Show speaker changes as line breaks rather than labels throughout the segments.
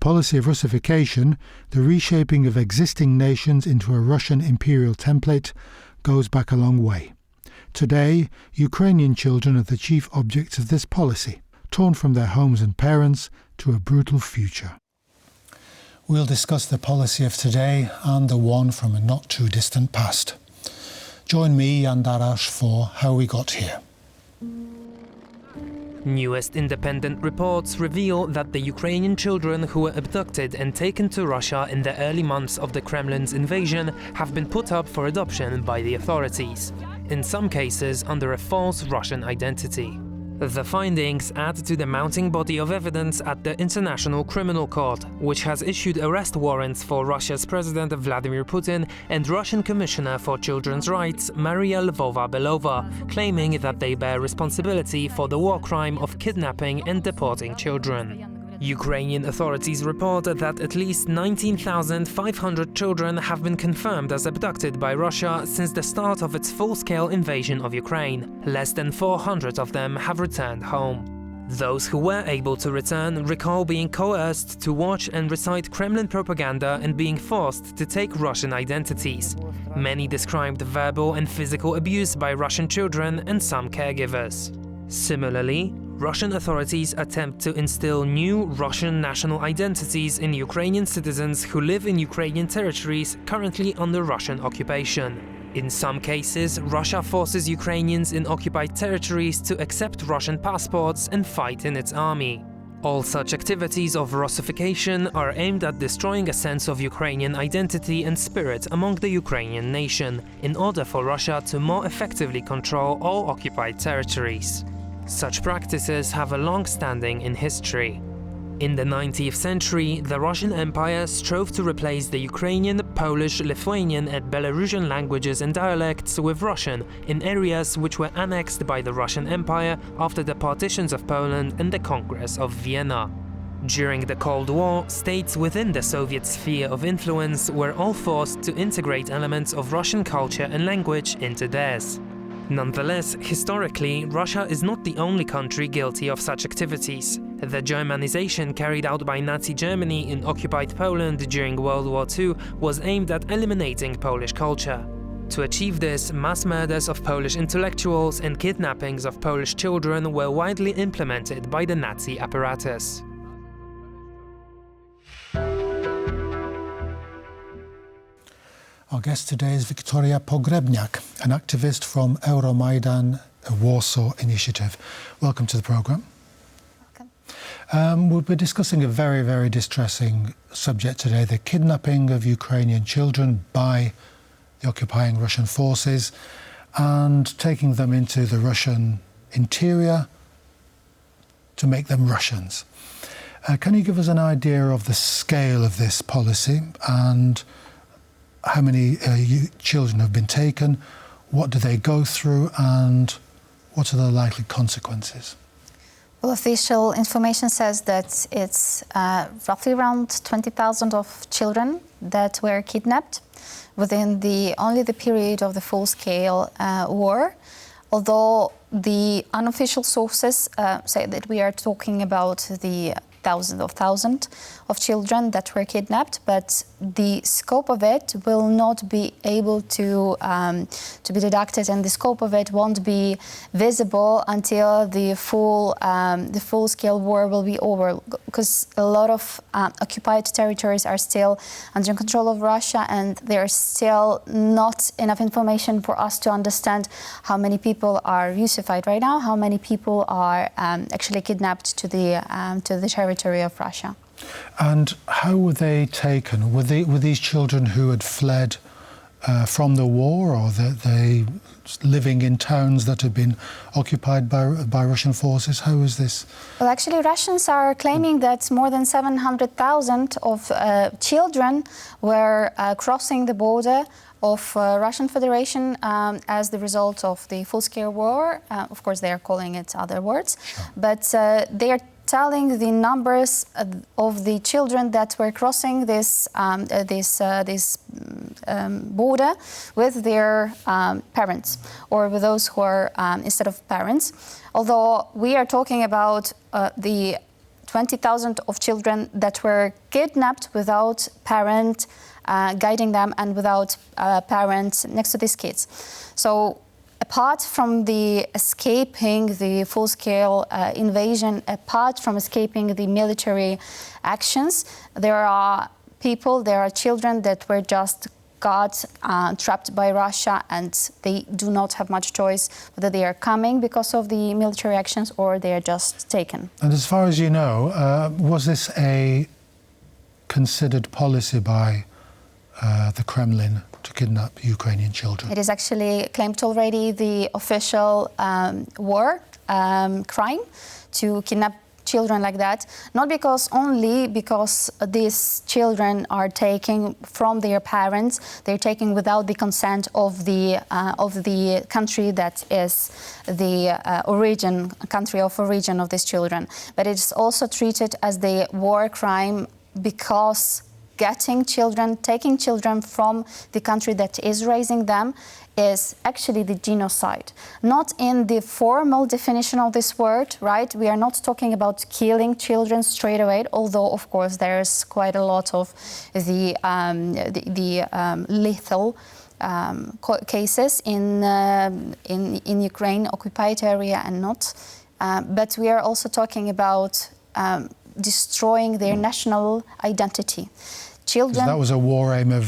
policy of Russification, the reshaping of existing nations into a Russian imperial template, goes back a long way. Today, Ukrainian children are the chief objects of this policy, torn from their homes and parents to a brutal future. We'll discuss the policy of today and the one from a not too distant past. Join me, Jan Darasz, for How We Got Here.
Newest independent reports reveal that the Ukrainian children who were abducted and taken to Russia in the early months of the Kremlin's invasion have been put up for adoption by the authorities, in some cases under a false Russian identity. The findings add to the mounting body of evidence at the International Criminal Court, which has issued arrest warrants for Russia's President Vladimir Putin and Russian Commissioner for Children's Rights Maria Lvova-Belova, claiming that they bear responsibility for the war crime of kidnapping and deporting children. Ukrainian authorities report that at least 19,500 children have been confirmed as abducted by Russia since the start of its full-scale invasion of Ukraine. Less than 400 of them have returned home. Those who were able to return recall being coerced to watch and recite Kremlin propaganda and being forced to take Russian identities. Many described verbal and physical abuse by Russian children and some caregivers. Similarly, Russian authorities attempt to instill new Russian national identities in Ukrainian citizens who live in Ukrainian territories currently under Russian occupation. In some cases, Russia forces Ukrainians in occupied territories to accept Russian passports and fight in its army. All such activities of Russification are aimed at destroying a sense of Ukrainian identity and spirit among the Ukrainian nation, in order for Russia to more effectively control all occupied territories. Such practices have a long standing in history. In the 19th century, the Russian Empire strove to replace the Ukrainian, Polish, Lithuanian and Belarusian languages and dialects with Russian in areas which were annexed by the Russian Empire after the Partitions of Poland and the Congress of Vienna. During the Cold War, states within the Soviet sphere of influence were all forced to integrate elements of Russian culture and language into theirs. Nonetheless, historically, Russia is not the only country guilty of such activities. The Germanization carried out by Nazi Germany in occupied Poland during World War II was aimed at eliminating Polish culture. To achieve this, mass murders of Polish intellectuals and kidnappings of Polish children were widely implemented by the Nazi apparatus.
Our guest today is Wiktoria Pogrebniak, an activist from Euromaidan, a Warsaw initiative. Welcome to the programme. Welcome. We'll be discussing a very, very distressing subject today, the kidnapping of Ukrainian children by the occupying Russian forces and taking them into the Russian interior to make them Russians. Can you give us an idea of the scale of this policy and how many children have been taken, what do they go through, and what are the likely consequences?
Well, official information says that it's roughly around 20,000 of children that were kidnapped within only the period of the full-scale war, although the unofficial sources say that we are talking about the thousands of children that were kidnapped, but the scope of it will not be able to be deducted, and the scope of it won't be visible until the full-scale war will be over, because a lot of occupied territories are still under control of Russia, and there's still not enough information for us to understand how many people are Russified right now, how many people are actually kidnapped to the territory of Russia.
And how were they taken? Were these children who had fled from the war, or they living in towns that had been occupied by Russian forces? How is this?
Well, actually, Russians are claiming that more than 700,000 of children were crossing the border of Russian Federation as the result of the full-scale war. Of course, they are calling it other words, sure. But they are telling the numbers of the children that were crossing this border with their parents, or with those who are instead of parents. Although we are talking about the 20,000 of children that were kidnapped without parent guiding them and without parents next to these kids. So apart from the escaping the full-scale invasion, apart from escaping the military actions, there are people, there are children that were just got trapped by Russia, and they do not have much choice whether they are coming because of the military actions or they are just taken.
And as far as you know, was this a considered policy by the Kremlin to kidnap Ukrainian children?
It is actually claimed already the official war crime to kidnap children like that, not only because these children are taken from their parents, they're taken without the consent of the country that is the country of origin of these children, but it's also treated as the war crime because taking children from the country that is raising them is actually the genocide. Not in the formal definition of this word, right? We are not talking about killing children straight away, although of course there's quite a lot of the lethal cases in Ukraine, occupied area and not. But we are also talking about destroying their national identity. Children.
That was a war aim of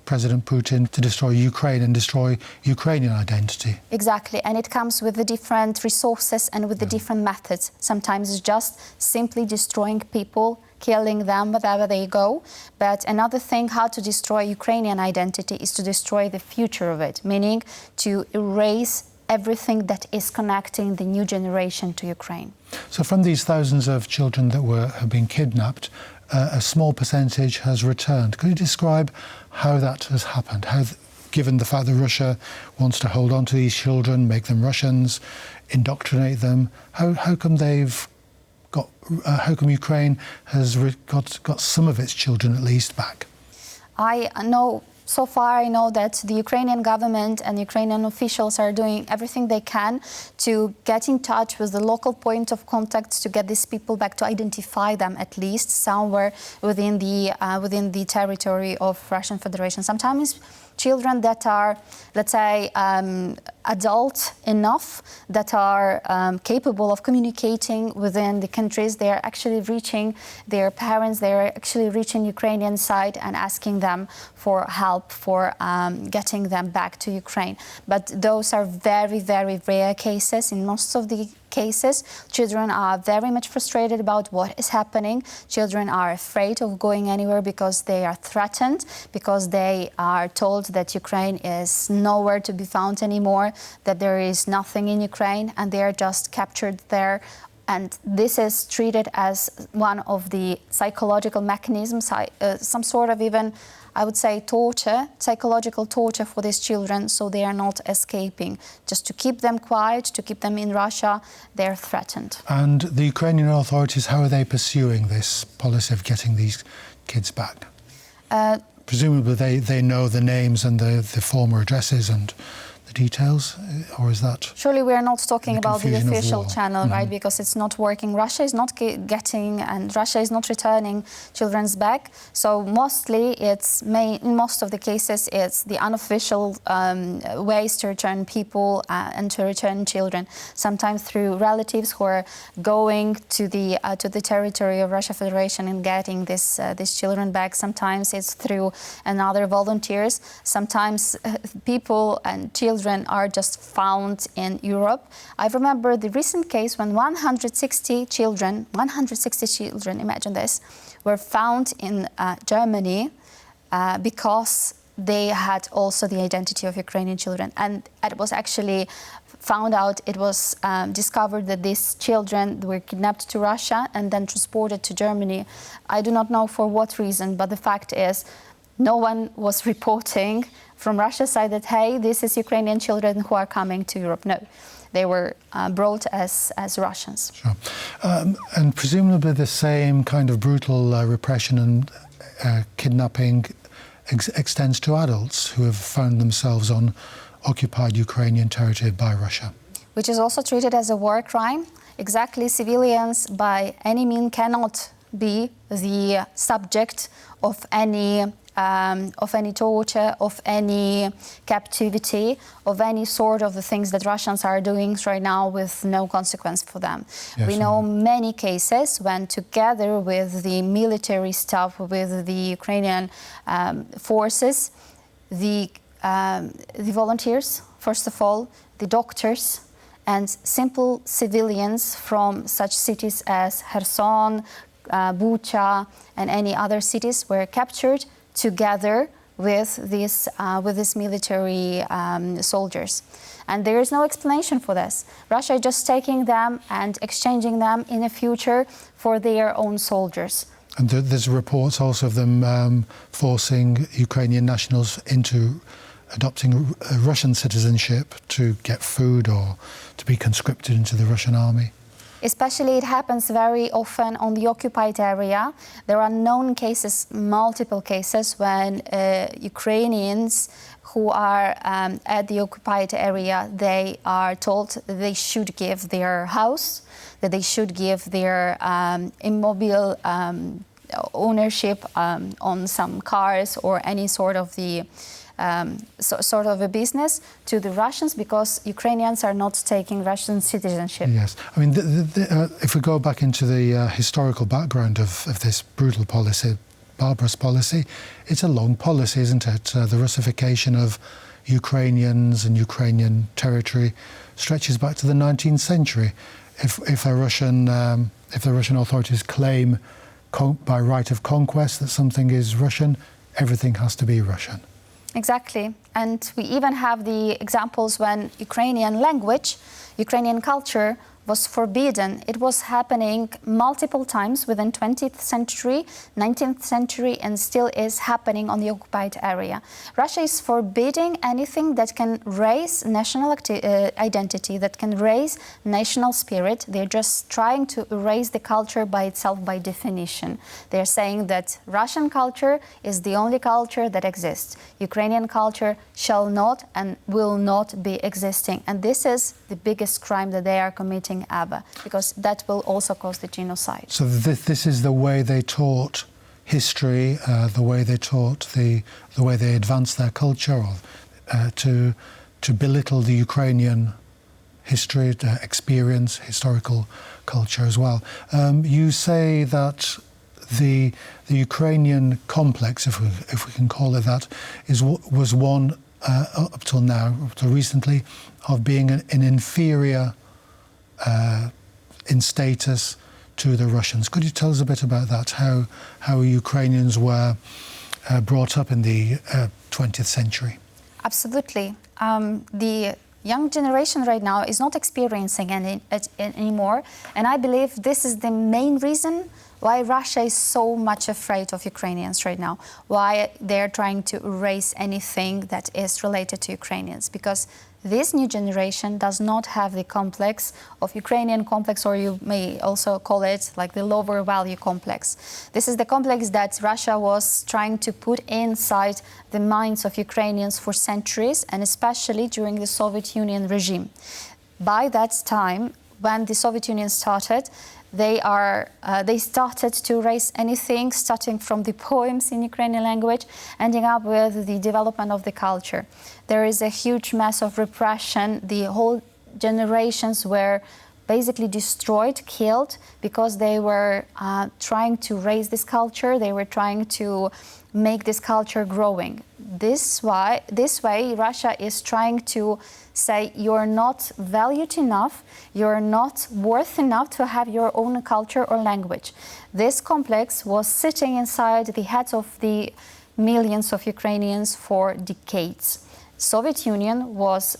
President Putin to destroy Ukraine and destroy Ukrainian identity.
Exactly, and it comes with the different resources and with the different methods. Sometimes it's just simply destroying people, killing them wherever they go. But another thing, how to destroy Ukrainian identity is to destroy the future of it, meaning to erase everything that is connecting the new generation to Ukraine.
So from these thousands of children that have been kidnapped, a small percentage has returned. Could you describe how that has happened? How, given the fact that Russia wants to hold on to these children, make them Russians, indoctrinate them, how come they've got? How come Ukraine has got some of its children at least back? So far, I know that the Ukrainian government and Ukrainian officials are doing everything they can to get in touch with the local point of contact to get these people back, to identify them at least somewhere within the territory of Russian Federation. Sometimes children that are, let's say, adult enough, that are capable of communicating within the countries, they are actually reaching their parents, they are actually reaching Ukrainian side and asking them for help for getting them back to Ukraine. But those are very, very rare cases. In most of the cases, children are very much frustrated about what is happening. Children are afraid of going anywhere because they are threatened, because they are told that Ukraine is nowhere to be found anymore, that there is nothing in Ukraine, and they are just captured there. And this is treated as one of the psychological mechanisms, some sort of even, I would say, torture, psychological torture for these children, so they are not escaping. Just to keep them quiet, to keep them in Russia, they're threatened. And the Ukrainian authorities, how are they pursuing this policy of getting these kids back? Presumably they know the names and the former addresses and the details, or is that? Surely we are not talking about the official channel, right? Because it's not working. Russia is not getting, and Russia is not returning children's back. So mostly in most of the cases, it's the unofficial ways to return people and to return children. Sometimes through relatives who are going to the territory of Russia Federation and getting these children back. Sometimes it's through another volunteers. Sometimes people and children are just found in Europe. I remember the recent case when 160 children, imagine this, were found in Germany because they had also the identity of Ukrainian children. And it was actually found out, it was discovered that these children were kidnapped to Russia and then transported to Germany. I do not know for what reason, but the fact is no one was reporting from Russia's side that, hey, this is Ukrainian children who are coming to Europe. No, they were brought as Russians. Sure. And presumably the same kind of brutal repression and kidnapping extends to adults who have found themselves on occupied Ukrainian territory by Russia.
Which is also treated as a war crime. Exactly, civilians by any means cannot be the subject of any torture, of any captivity, of any sort of the things that Russians are doing right now with no consequence for them.
Yes,
we know many cases when, together with the military staff, with the Ukrainian forces, the volunteers, first of all, the doctors, and simple civilians from such cities as Kherson, Bucha, and any other cities were captured together with these military soldiers. And there is no explanation for this. Russia is just taking them and exchanging them in the future for their own soldiers.
And there's reports also of them forcing Ukrainian nationals into adopting Russian citizenship to get food or to be conscripted into the Russian army.
Especially it happens very often on the occupied area. There are known cases, multiple cases, when Ukrainians who are at the occupied area, they are told they should give their house, that they should give their immobile ownership on some cars or any sort of the sort of a business to the Russians, because Ukrainians are not taking Russian citizenship.
Yes, I mean, if we go back into the historical background of this brutal policy, barbarous policy, it's a long policy, isn't it? The Russification of Ukrainians and Ukrainian territory stretches back to the 19th century. If the Russian authorities claim by right of conquest that something is Russian, everything has to be Russian.
Exactly. And we even have the examples when Ukrainian language, Ukrainian culture was forbidden. It was happening multiple times within 20th century, 19th century, and still is happening on the occupied area. Russia is forbidding anything that can raise national identity, that can raise national spirit. They're just trying to erase the culture by itself by definition. They're saying that Russian culture is the only culture that exists. Ukrainian culture shall not and will not be existing. And this is the biggest crime that they are committing ever, because that will also cause the genocide.
So this is the way they taught history, the way they taught the way they advanced their culture, or to belittle the Ukrainian history, experience, historical culture as well. You say that the Ukrainian complex, if we can call it that, was one up till now, up till recently, of being an inferior in status to the Russians. Could you tell us a bit about that, how Ukrainians were brought up in the 20th century?
Absolutely. The young generation right now is not experiencing it anymore, and I believe this is the main reason why Russia is so much afraid of Ukrainians right now, why they're trying to erase anything that is related to Ukrainians, because this new generation does not have the complex of Ukrainian complex, or you may also call it like the lower value complex. This is the complex that Russia was trying to put inside the minds of Ukrainians for centuries, and especially during the Soviet Union regime. By that time, when the Soviet Union started, they started to erase anything, starting from the poems in Ukrainian language, ending up with the development of the culture. There is a huge mass of repression. The whole generations were basically destroyed, killed, because they were trying to raise this culture. They were trying to make this culture growing. This way, Russia is trying to say you're not valued enough, you're not worth enough to have your own culture or language. This complex was sitting inside the heads of the millions of Ukrainians for decades. Soviet Union was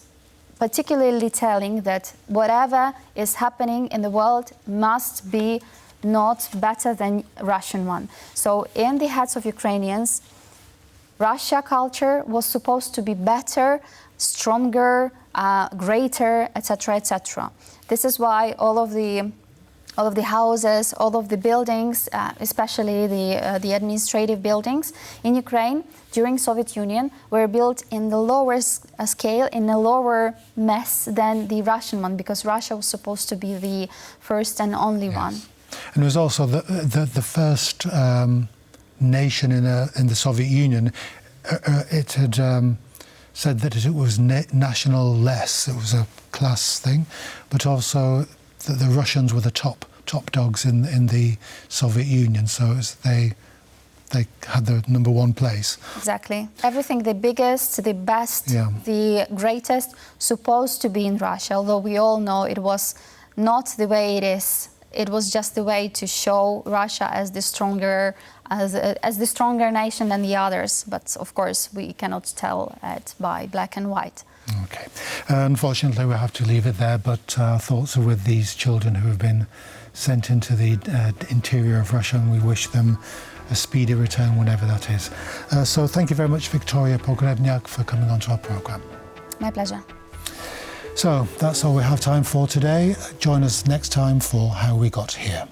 particularly telling that whatever is happening in the world must be not better than Russian one. So in the heads of Ukrainians, Russia culture was supposed to be better, stronger, greater, etc., etc. This is why all of the all of the houses, all of the buildings, especially the administrative buildings in Ukraine during Soviet Union were built in the lower scale, in a lower mess than the Russian one, because Russia was supposed to be the first and only one.
And it was also the first nation in the Soviet Union. It had said that it was national-less, it was a class thing, but also that the Russians were the top dogs in the Soviet Union, so they had the number one place.
Exactly. Everything, the biggest, the best, the greatest, supposed to be in Russia, although we all know it was not the way it is. It was just the way to show Russia as the stronger, as the stronger nation than the others. But of course, we cannot tell it by black and white.
Okay. Unfortunately, we have to leave it there, but our thoughts are with these children who have been sent into the interior of Russia, and we wish them a speedy return whenever that is. So thank you very much, Victoria Pogrebniak, for coming onto our programme.
My pleasure.
So that's all we have time for today. Join us next time for How We Got Here.